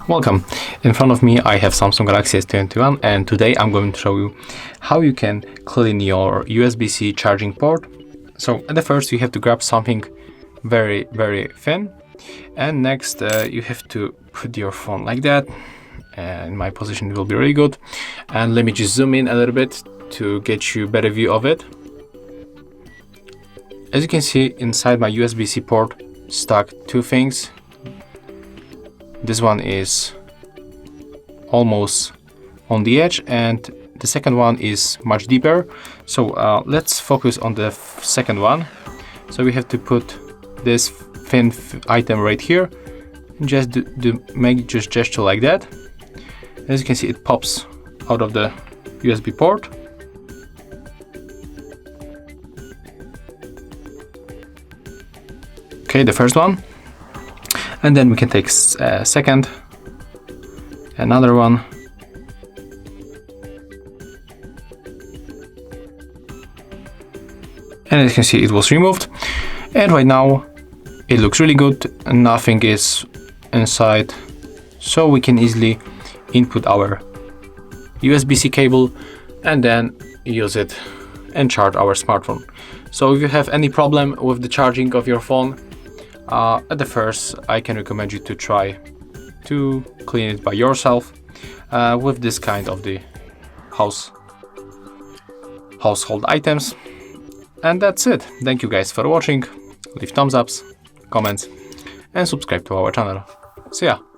Welcome. In front of me I have Samsung Galaxy S21, and today I'm going to show you how you can clean your USB-C charging port. So at the first you have to grab something very thin, and next you have to put your phone like that, and in my position it will be really good. And let me just zoom in a little bit to get you a better view of it. As you can see, inside my USB-C port stuck two things. This one is almost on the edge and the second one is much deeper. So let's focus on the second one. So we have to put this thin item right here and just make just gesture like that. As you can see, it pops out of the USB port. Okay, the first one. And then we can take a second, another one, and as you can see, it was removed, and right now it looks really good and nothing is inside, so we can easily input our USB-C cable and then use it and charge our smartphone. So if you have any problem with the charging of your phone, at the first, I can recommend you to try to clean it by yourself with this kind of the household items. And that's it. Thank you guys for watching. Leave thumbs ups, comments, and subscribe to our channel. See ya!